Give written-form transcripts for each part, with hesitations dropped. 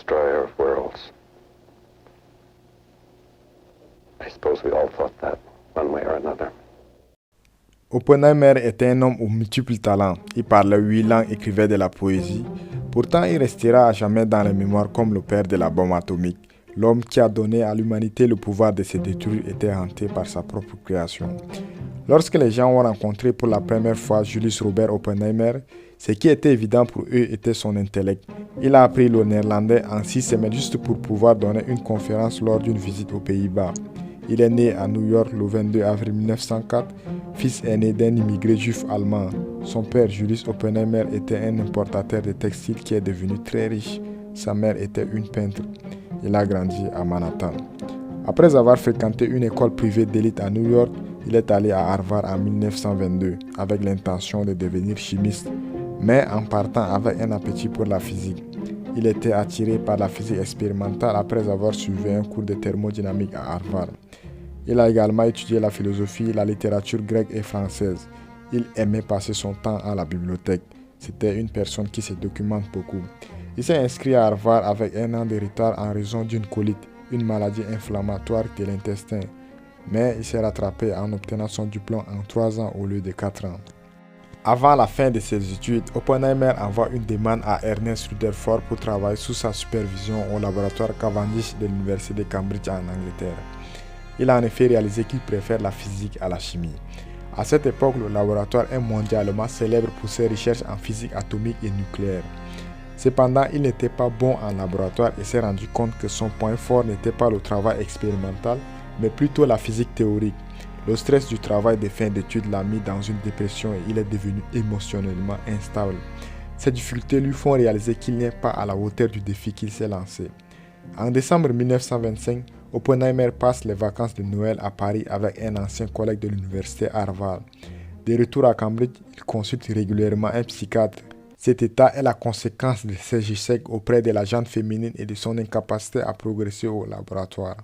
destroyer of worlds. I suppose we all thought that, one way or another. Oppenheimer était un homme aux multiples talents. Il parlait 8 langues, écrivait de la poésie. Pourtant, il restera à jamais dans les mémoires comme le père de la bombe atomique. L'homme qui a donné à l'humanité le pouvoir de se détruire était hanté par sa propre création. Lorsque les gens ont rencontré pour la première fois Julius Robert Oppenheimer, ce qui était évident pour eux était son intellect. Il a appris le néerlandais en 6 semaines juste pour pouvoir donner une conférence lors d'une visite aux Pays-Bas. Il est né à New York le 22 avril 1904, fils aîné d'un immigré juif allemand. Son père, Julius Oppenheimer, était un importateur de textiles qui est devenu très riche. Sa mère était une peintre. Il a grandi à Manhattan. Après avoir fréquenté une école privée d'élite à New York, il est allé à Harvard en 1922 avec l'intention de devenir chimiste, mais en partant avec un appétit pour la physique. Il était attiré par la physique expérimentale après avoir suivi un cours de thermodynamique à Harvard. Il a également étudié la philosophie, la littérature grecque et française. Il aimait passer son temps à la bibliothèque. C'était une personne qui se documente beaucoup. Il s'est inscrit à Harvard avec 1 an de retard en raison d'une colite, une maladie inflammatoire de l'intestin. Mais il s'est rattrapé en obtenant son diplôme en 3 ans au lieu de 4 ans. Avant la fin de ses études, Oppenheimer envoie une demande à Ernest Rutherford pour travailler sous sa supervision au laboratoire Cavendish de l'université de Cambridge en Angleterre. Il a en effet réalisé qu'il préfère la physique à la chimie. À cette époque, le laboratoire est mondialement célèbre pour ses recherches en physique atomique et nucléaire. Cependant, il n'était pas bon en laboratoire et s'est rendu compte que son point fort n'était pas le travail expérimental, mais plutôt la physique théorique. Le stress du travail de fin d'études l'a mis dans une dépression et il est devenu émotionnellement instable. Ces difficultés lui font réaliser qu'il n'est pas à la hauteur du défi qu'il s'est lancé. En décembre 1925, Oppenheimer passe les vacances de Noël à Paris avec un ancien collègue de l'université Harvard. De retour à Cambridge, il consulte régulièrement un psychiatre. Cet état est la conséquence de ses échecs auprès de la gente féminine et de son incapacité à progresser au laboratoire.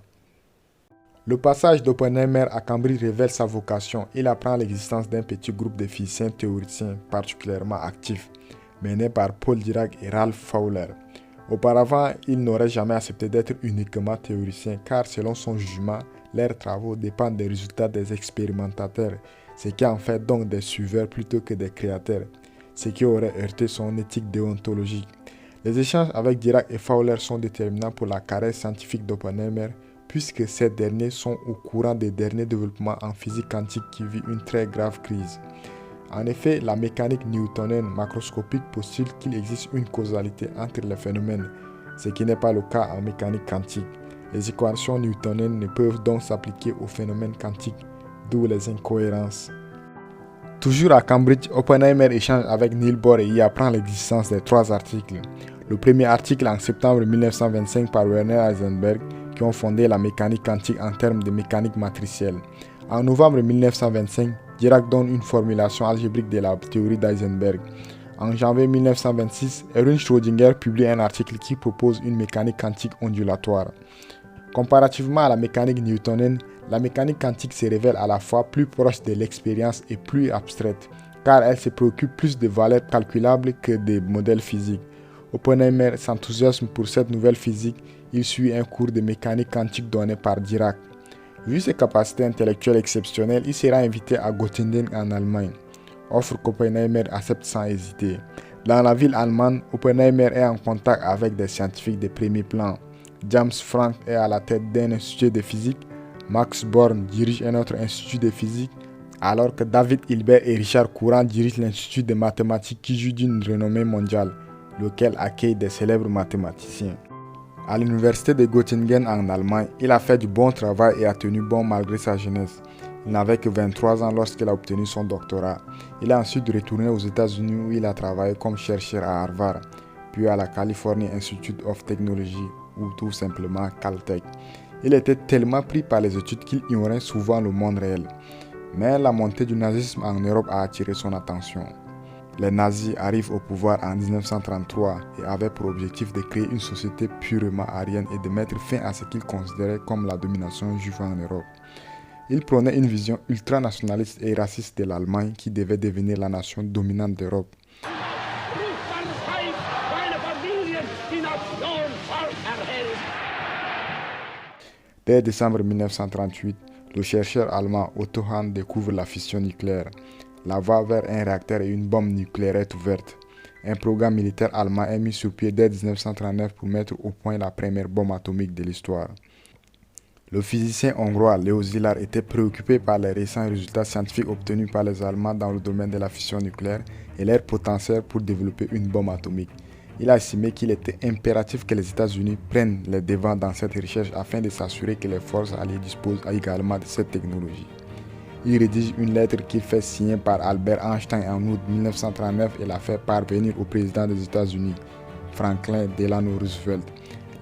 Le passage d'Oppenheimer à Cambridge révèle sa vocation. Il apprend l'existence d'un petit groupe de physiciens théoriciens particulièrement actifs, menés par Paul Dirac et Ralph Fowler. Auparavant, il n'aurait jamais accepté d'être uniquement théoricien car selon son jugement, leurs travaux dépendent des résultats des expérimentateurs, ce qui en fait donc des suiveurs plutôt que des créateurs, ce qui aurait heurté son éthique déontologique. Les échanges avec Dirac et Fowler sont déterminants pour la carrière scientifique d'Oppenheimer puisque ces derniers sont au courant des derniers développements en physique quantique qui vit une très grave crise. En effet, la mécanique newtonienne macroscopique postule qu'il existe une causalité entre les phénomènes, ce qui n'est pas le cas en mécanique quantique. Les équations newtoniennes ne peuvent donc s'appliquer aux phénomènes quantiques, d'où les incohérences. Toujours à Cambridge, Oppenheimer échange avec Niels Bohr et y apprend l'existence des 3 articles. Le premier article en septembre 1925 par Werner Heisenberg, qui ont fondé la mécanique quantique en termes de mécanique matricielle. En novembre 1925, Dirac donne une formulation algébrique de la théorie d'Heisenberg. En janvier 1926, Erwin Schrödinger publie un article qui propose une mécanique quantique ondulatoire. Comparativement à la mécanique newtonienne, la mécanique quantique se révèle à la fois plus proche de l'expérience et plus abstraite, car elle se préoccupe plus de valeurs calculables que des modèles physiques. Oppenheimer s'enthousiasme pour cette nouvelle physique. Il suit un cours de mécanique quantique donné par Dirac. Vu ses capacités intellectuelles exceptionnelles, il sera invité à Göttingen en Allemagne, offre qu'Oppenheimer accepte sans hésiter. Dans la ville allemande, Oppenheimer est en contact avec des scientifiques de premier plan. James Franck est à la tête d'un institut de physique, Max Born dirige un autre institut de physique, alors que David Hilbert et Richard Courant dirigent l'institut de mathématiques qui joue d'une renommée mondiale, lequel accueille des célèbres mathématiciens. À l'université de Göttingen en Allemagne, il a fait du bon travail et a tenu bon malgré sa jeunesse. Il n'avait que 23 ans lorsqu'il a obtenu son doctorat. Il a ensuite retourné aux États-Unis où il a travaillé comme chercheur à Harvard, puis à la California Institute of Technology ou tout simplement Caltech. Il était tellement pris par les études qu'il ignorait souvent le monde réel. Mais la montée du nazisme en Europe a attiré son attention. Les nazis arrivent au pouvoir en 1933 et avaient pour objectif de créer une société purement aryenne et de mettre fin à ce qu'ils considéraient comme la domination juive en Europe. Ils prenaient une vision ultranationaliste et raciste de l'Allemagne qui devait devenir la nation dominante d'Europe. Dès décembre 1938, le chercheur allemand Otto Hahn découvre la fission nucléaire. La voie vers un réacteur et une bombe nucléaire est ouverte. Un programme militaire allemand est mis sur pied dès 1939 pour mettre au point la première bombe atomique de l'histoire. Le physicien hongrois Leo Szilard était préoccupé par les récents résultats scientifiques obtenus par les Allemands dans le domaine de la fission nucléaire et leur potentiel pour développer une bombe atomique. Il a estimé qu'il était impératif que les États-Unis prennent les devants dans cette recherche afin de s'assurer que les forces alliées disposent également de cette technologie. Il rédige une lettre qu'il fait signer par Albert Einstein en août 1939 et la fait parvenir au président des États-Unis, Franklin Delano Roosevelt.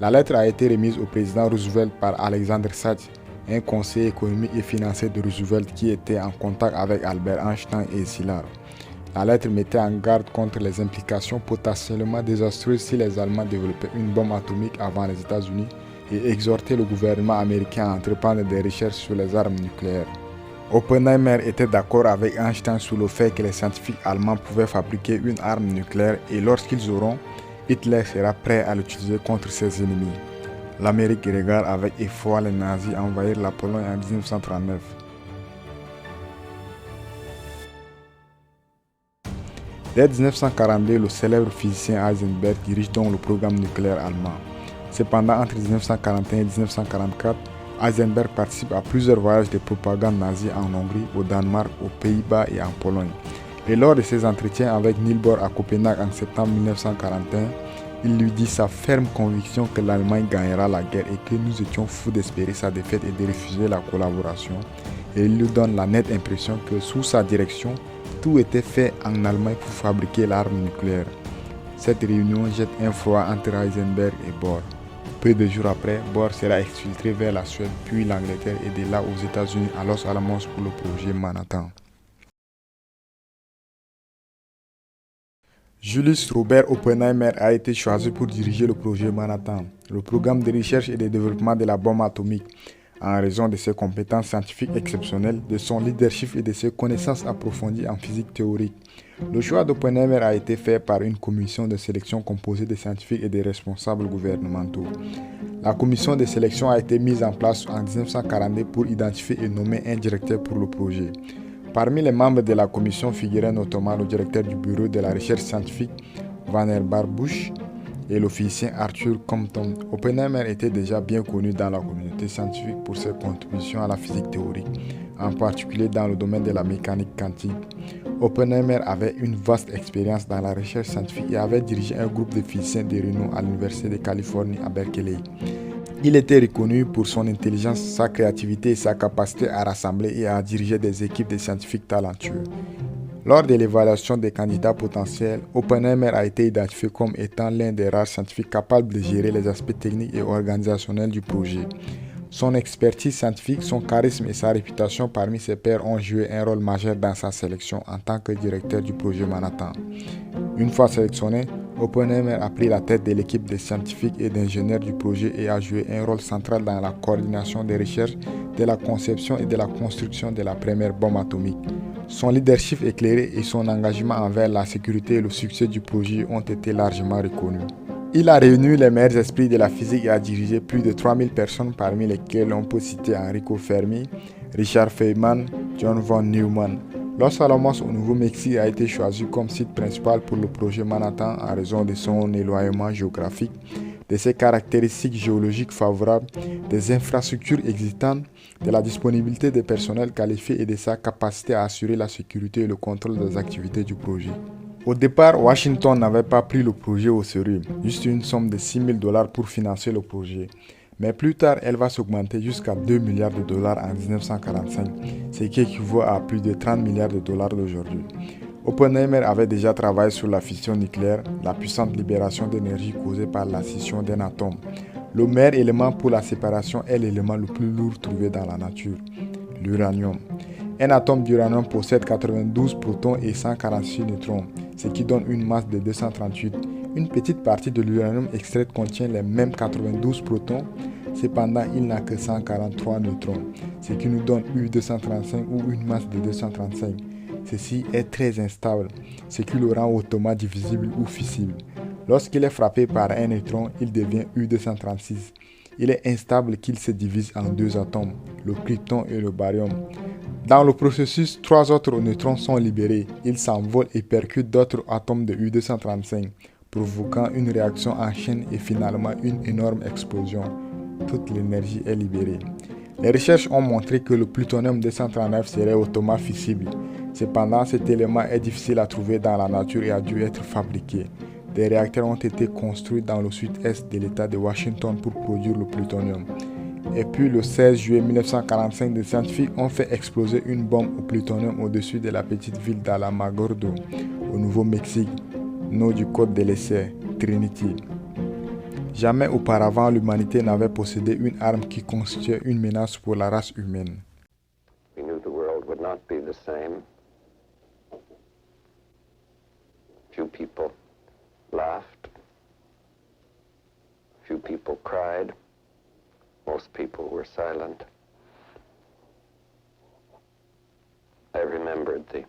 La lettre a été remise au président Roosevelt par Alexander Sachs, un conseiller économique et financier de Roosevelt qui était en contact avec Albert Einstein et Szilard. La lettre mettait en garde contre les implications potentiellement désastreuses si les Allemands développaient une bombe atomique avant les États-Unis et exhortait le gouvernement américain à entreprendre des recherches sur les armes nucléaires. Oppenheimer était d'accord avec Einstein sur le fait que les scientifiques allemands pouvaient fabriquer une arme nucléaire et lorsqu'ils auront, Hitler sera prêt à l'utiliser contre ses ennemis. L'Amérique regarde avec effroi les nazis envahir la Pologne en 1939. Dès 1942, le célèbre physicien Heisenberg dirige donc le programme nucléaire allemand. Cependant, entre 1941 et 1944, Heisenberg participe à plusieurs voyages de propagande nazie en Hongrie, au Danemark, aux Pays-Bas et en Pologne. Et lors de ses entretiens avec Niels Bohr à Copenhague en septembre 1941, il lui dit sa ferme conviction que l'Allemagne gagnera la guerre et que nous étions fous d'espérer sa défaite et de refuser la collaboration. Et il lui donne la nette impression que sous sa direction, tout était fait en Allemagne pour fabriquer l'arme nucléaire. Cette réunion jette un froid entre Heisenberg et Bohr. Peu de jours après, Bohr sera exfiltré vers la Suède puis l'Angleterre et de là aux États-Unis à Los Alamos pour le projet Manhattan. Julius Robert Oppenheimer a été choisi pour diriger le projet Manhattan, le programme de recherche et de développement de la bombe atomique, en raison de ses compétences scientifiques exceptionnelles, de son leadership et de ses connaissances approfondies en physique théorique. Le choix d'Oppenheimer a été fait par une commission de sélection composée de scientifiques et de responsables gouvernementaux. La commission de sélection a été mise en place en 1942 pour identifier et nommer un directeur pour le projet. Parmi les membres de la commission figuraient notamment le directeur du bureau de la recherche scientifique, Vannevar Bush, et le physicien Arthur Compton. Oppenheimer était déjà bien connu dans la communauté scientifique pour ses contributions à la physique théorique, en particulier dans le domaine de la mécanique quantique. Oppenheimer avait une vaste expérience dans la recherche scientifique et avait dirigé un groupe de physiciens de renom à l'Université de Californie à Berkeley. Il était reconnu pour son intelligence, sa créativité et sa capacité à rassembler et à diriger des équipes de scientifiques talentueux. Lors de l'évaluation des candidats potentiels, Oppenheimer a été identifié comme étant l'un des rares scientifiques capables de gérer les aspects techniques et organisationnels du projet. Son expertise scientifique, son charisme et sa réputation parmi ses pairs ont joué un rôle majeur dans sa sélection en tant que directeur du projet Manhattan. Une fois sélectionné, Oppenheimer a pris la tête de l'équipe de scientifiques et d'ingénieurs du projet et a joué un rôle central dans la coordination des recherches, de la conception et de la construction de la première bombe atomique. Son leadership éclairé et son engagement envers la sécurité et le succès du projet ont été largement reconnus. Il a réuni les meilleurs esprits de la physique et a dirigé plus de 3000 personnes, parmi lesquelles on peut citer Enrico Fermi, Richard Feynman, John von Neumann. Los Alamos au Nouveau-Mexique a été choisi comme site principal pour le projet Manhattan en raison de son éloignement géographique, de ses caractéristiques géologiques favorables, des infrastructures existantes, de la disponibilité des personnels qualifiés et de sa capacité à assurer la sécurité et le contrôle des activités du projet. Au départ, Washington n'avait pas pris le projet au sérieux, juste une somme de $6,000 pour financer le projet. Mais plus tard, elle va s'augmenter jusqu'à $2 milliards en 1945, ce qui équivaut à plus de $30 milliards d'aujourd'hui. Oppenheimer avait déjà travaillé sur la fission nucléaire, la puissante libération d'énergie causée par la scission d'un atome. Le meilleur élément pour la séparation est l'élément le plus lourd trouvé dans la nature, l'uranium. Un atome d'uranium possède 92 protons et 146 neutrons, ce qui donne une masse de 238. Une petite partie de l'uranium extraite contient les mêmes 92 protons, cependant il n'a que 143 neutrons, ce qui nous donne U-235 ou une masse de 235. Ceci est très instable, ce qui le rend hautement divisible ou fissible. Lorsqu'il est frappé par un neutron, il devient U-236. Il est instable qu'il se divise en deux atomes, le krypton et le baryum. Dans le processus, 3 autres neutrons sont libérés. Ils s'envolent et percutent d'autres atomes de U-235, provoquant une réaction en chaîne et finalement une énorme explosion. Toute l'énergie est libérée. Les recherches ont montré que le plutonium-239 serait hautement fissible. Cependant, cet élément est difficile à trouver dans la nature et a dû être fabriqué. Des réacteurs ont été construits dans le sud-est de l'État de Washington pour produire le plutonium. Et puis le 16 juillet 1945, des scientifiques ont fait exploser une bombe au plutonium au-dessus de la petite ville d'Alamogordo, au Nouveau-Mexique, nom du code de l'essai, Trinity. Jamais auparavant, l'humanité n'avait possédé une arme qui constituait une menace pour la race humaine. We knew the world would not be the same. Few people laughed. Few people cried. Most people were silent. I remembered the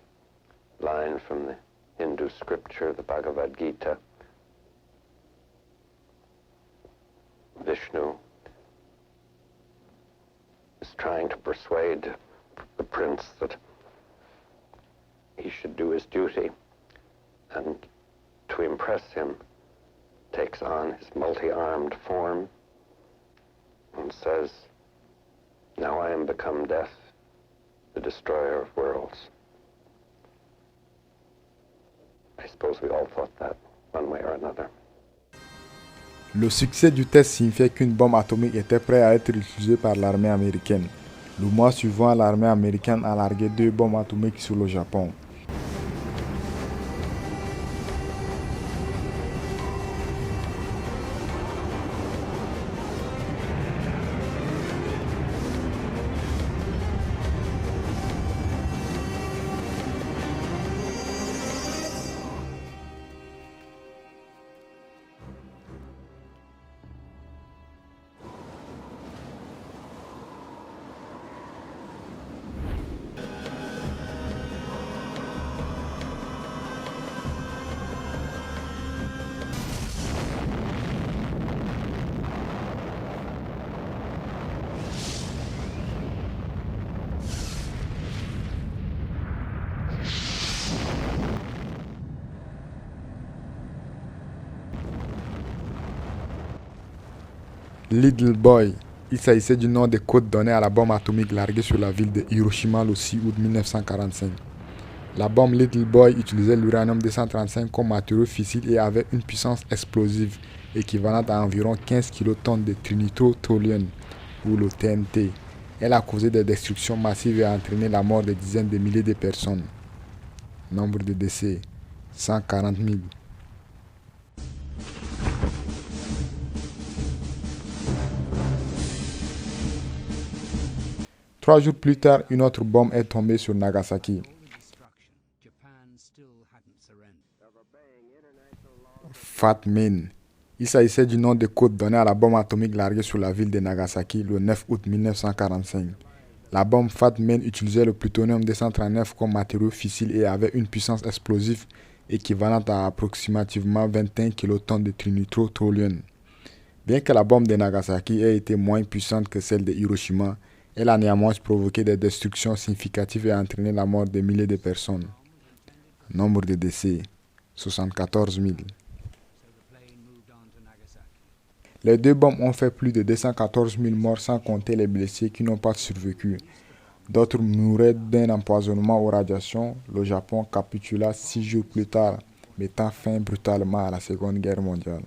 line from the Hindu scripture, the Bhagavad Gita. Vishnu is trying to persuade the prince that he should do his duty, and to impress him takes on his multi-armed form and says, "Now I am become death, the destroyer of worlds." I suppose we all thought that one way or another. Le succès du test signifiait qu'une bombe atomique était prête à être utilisée par l'armée américaine. Le mois suivant, l'armée américaine a largué 2 bombes atomiques sur le Japon. Little Boy. Il s'agissait du nom de code donné à la bombe atomique larguée sur la ville de Hiroshima le 6 août 1945. La bombe Little Boy utilisait l'uranium-235 comme matériau fissile et avait une puissance explosive équivalente à environ 15 kilotonnes de trinitrotoluène ou le TNT. Elle a causé des destructions massives et a entraîné la mort de dizaines de milliers de personnes. Nombre de décès, 140 000. Trois jours plus tard, une autre bombe est tombée sur Nagasaki. Fat Man. Il s'agissait du nom de code donné à la bombe atomique larguée sur la ville de Nagasaki le 9 août 1945. La bombe Fat Man utilisait le plutonium-239 comme matériau fissile et avait une puissance explosive équivalente à approximativement 21 kilotonnes de trinitrotoluène. Bien que la bombe de Nagasaki ait été moins puissante que celle de Hiroshima, elle a néanmoins provoqué des destructions significatives et a entraîné la mort de milliers de personnes. Nombre de décès, 74 000. Les 2 bombes ont fait plus de 214 000 morts sans compter les blessés qui n'ont pas survécu. D'autres mouraient d'un empoisonnement aux radiations. Le Japon capitula 6 jours plus tard, mettant fin brutalement à la Seconde Guerre mondiale.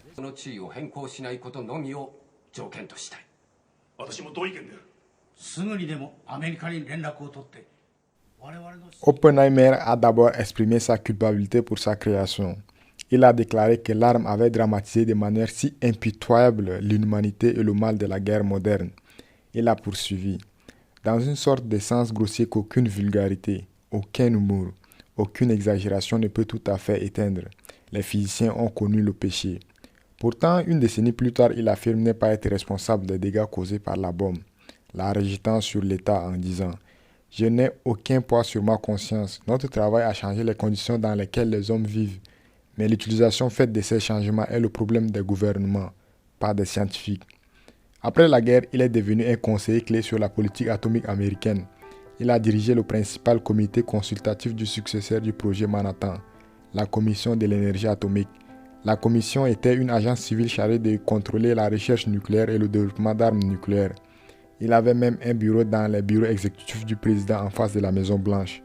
Oppenheimer a d'abord exprimé sa culpabilité pour sa création. Il a déclaré que l'arme avait dramatisé de manière si impitoyable l'humanité et le mal de la guerre moderne. Il a poursuivi. Dans une sorte de sens grossier qu'aucune vulgarité, aucun humour, aucune exagération ne peut tout à fait éteindre, les physiciens ont connu le péché. Pourtant, une décennie plus tard, il affirme ne pas être responsable des dégâts causés par la bombe, la rejetant sur l'État en disant « Je n'ai aucun poids sur ma conscience. Notre travail a changé les conditions dans lesquelles les hommes vivent. Mais l'utilisation faite de ces changements est le problème des gouvernements, pas des scientifiques. » Après la guerre, il est devenu un conseiller clé sur la politique atomique américaine. Il a dirigé le principal comité consultatif du successeur du projet Manhattan, la Commission de l'énergie atomique. La commission était une agence civile chargée de contrôler la recherche nucléaire et le développement d'armes nucléaires. Il avait même un bureau dans les bureaux exécutifs du président en face de la Maison Blanche.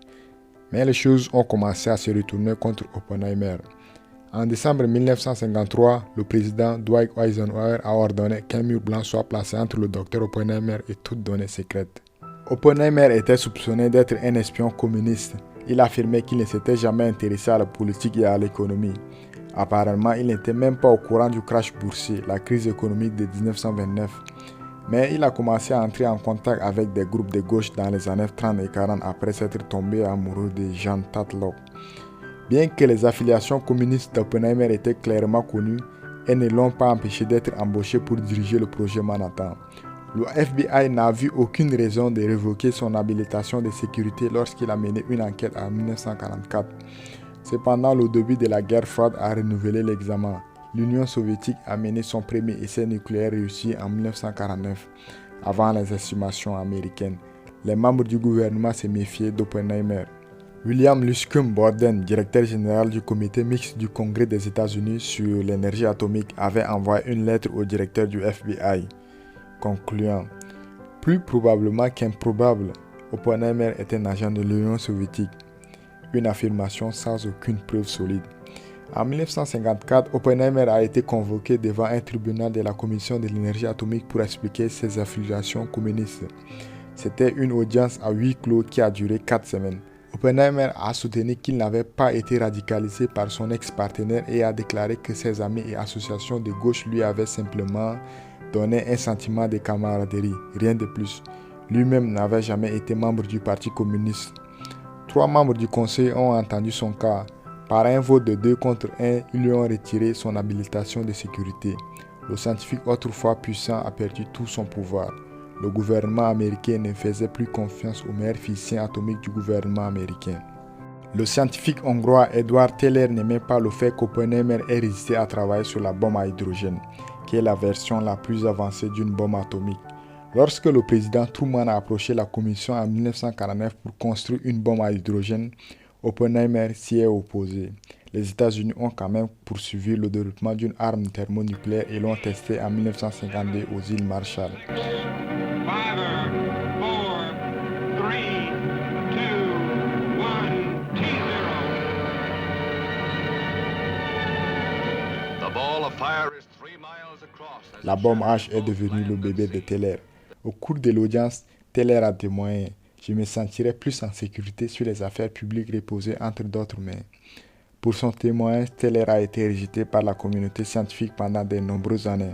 Mais les choses ont commencé à se retourner contre Oppenheimer. En décembre 1953, le président Dwight Eisenhower a ordonné qu'un mur blanc soit placé entre le docteur Oppenheimer et toute donnée secrète. Oppenheimer était soupçonné d'être un espion communiste. Il affirmait qu'il ne s'était jamais intéressé à la politique et à l'économie. Apparemment, il n'était même pas au courant du crash boursier, la crise économique de 1929. Mais il a commencé à entrer en contact avec des groupes de gauche dans les années 30 et 40 après s'être tombé amoureux de Jean Tatlock. Bien que les affiliations communistes d'Oppenheimer étaient clairement connues, elles ne l'ont pas empêché d'être embauché pour diriger le projet Manhattan. Le FBI n'a vu aucune raison de révoquer son habilitation de sécurité lorsqu'il a mené une enquête en 1944. Cependant, le début de la guerre froide a renouvelé l'examen. L'Union soviétique a mené son premier essai nucléaire réussi en 1949, avant les estimations américaines. Les membres du gouvernement se méfiaient d'Oppenheimer. William Lutschken Borden, directeur général du comité mixte du Congrès des États-Unis sur l'énergie atomique, avait envoyé une lettre au directeur du FBI, concluant « Plus probablement qu'improbable, Oppenheimer est un agent de l'Union soviétique ». Une affirmation sans aucune preuve solide. En 1954, Oppenheimer a été convoqué devant un tribunal de la Commission de l'énergie atomique pour expliquer ses affiliations communistes. C'était une audience à huis clos qui a duré 4 semaines. Oppenheimer a soutenu qu'il n'avait pas été radicalisé par son ex-partenaire et a déclaré que ses amis et associations de gauche lui avaient simplement donné un sentiment de camaraderie, rien de plus. Lui-même n'avait jamais été membre du Parti communiste. 3 membres du conseil ont entendu son cas. Par un vote de 2 contre 1, ils lui ont retiré son habilitation de sécurité. Le scientifique autrefois puissant a perdu tout son pouvoir. Le gouvernement américain ne faisait plus confiance aux meilleurs physiciens atomiques du gouvernement américain. Le scientifique hongrois Edward Teller n'aimait pas le fait qu'Oppenheimer ait résisté à travailler sur la bombe à hydrogène, qui est la version la plus avancée d'une bombe atomique. Lorsque le président Truman a approché la commission en 1949 pour construire une bombe à hydrogène, Oppenheimer s'y est opposé. Les États-Unis ont quand même poursuivi le développement d'une arme thermonucléaire et l'ont testée en 1952 aux îles Marshall. La bombe H est devenue le bébé de Teller. Au cours de l'audience, Teller a témoigné « Je me sentirais plus en sécurité sur les affaires publiques reposées entre d'autres mains ». Pour son témoignage, Teller a été rejeté par la communauté scientifique pendant de nombreuses années.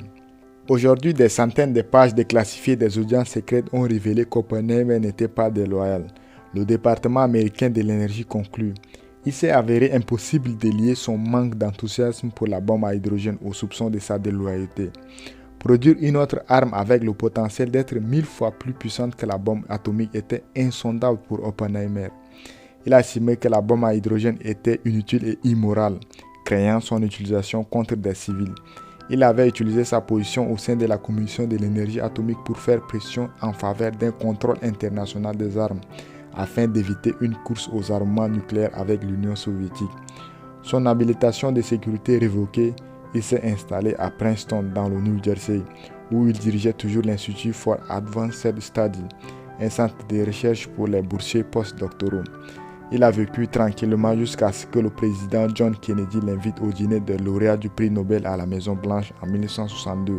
Aujourd'hui, des centaines de pages déclassifiées des audiences secrètes ont révélé qu'Oppenheimer n'était pas déloyal. Le département américain de l'énergie conclut « Il s'est avéré impossible de lier son manque d'enthousiasme pour la bombe à hydrogène au soupçon de sa déloyauté. Produire une autre arme avec le potentiel d'être 1000 fois plus puissante que la bombe atomique était insondable pour Oppenheimer. Il a estimé que la bombe à hydrogène était inutile et immorale, craignant son utilisation contre des civils. Il avait utilisé sa position au sein de la Commission de l'énergie atomique pour faire pression en faveur d'un contrôle international des armes, afin d'éviter une course aux armements nucléaires avec l'Union soviétique. Son habilitation de sécurité révoquée, il s'est installé à Princeton dans le New Jersey, où il dirigeait toujours l'Institut for Advanced Study, un centre de recherche pour les boursiers postdoctoraux. Il a vécu tranquillement jusqu'à ce que le président John Kennedy l'invite au dîner des lauréats du prix Nobel à la Maison Blanche en 1962.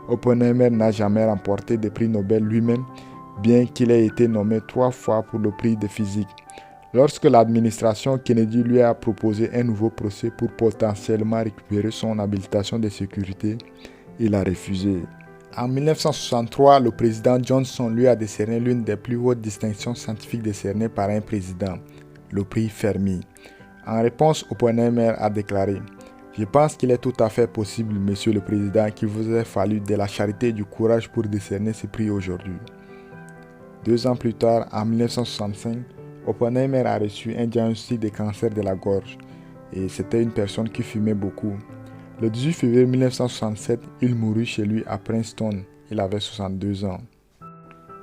Oppenheimer n'a jamais remporté de prix Nobel lui-même, bien qu'il ait été nommé 3 fois pour le prix de physique. Lorsque l'administration Kennedy lui a proposé un nouveau procès pour potentiellement récupérer son habilitation de sécurité, il a refusé. En 1963, le président Johnson lui a décerné l'une des plus hautes distinctions scientifiques décernées par un président, le prix Fermi. En réponse, Oppenheimer a déclaré « Je pense qu'il est tout à fait possible, Monsieur le Président, qu'il vous ait fallu de la charité et du courage pour décerner ce prix aujourd'hui. » 2 ans plus tard, en 1965, Oppenheimer a reçu un diagnostic de cancer de la gorge et c'était une personne qui fumait beaucoup. Le 18 février 1967, il mourut chez lui à Princeton. il avait 62 ans.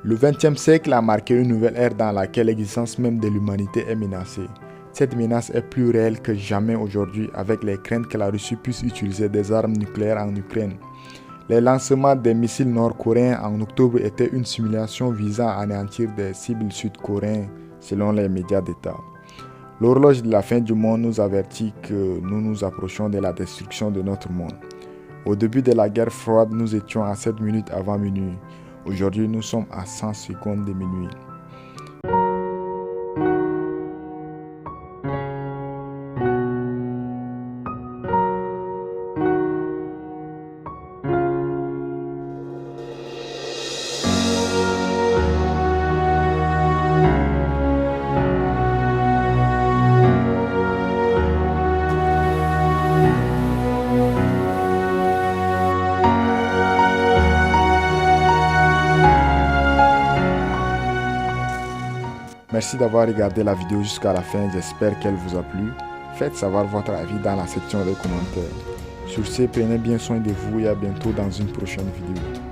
Le XXe siècle a marqué une nouvelle ère dans laquelle l'existence même de l'humanité est menacée. Cette menace est plus réelle que jamais aujourd'hui avec les craintes que la Russie puisse utiliser des armes nucléaires en Ukraine. Les lancements des missiles nord-coréens en octobre étaient une simulation visant à anéantir des cibles sud-coréennes selon les médias d'État. L'horloge de la fin du monde nous avertit que nous nous approchons de la destruction de notre monde. Au début de la guerre froide, nous étions à 7 minutes avant minuit. Aujourd'hui, nous sommes à 100 secondes de minuit. Merci d'avoir regardé la vidéo jusqu'à la fin, j'espère qu'elle vous a plu. Faites savoir votre avis dans la section des commentaires. Sur ce, prenez bien soin de vous et à bientôt dans une prochaine vidéo.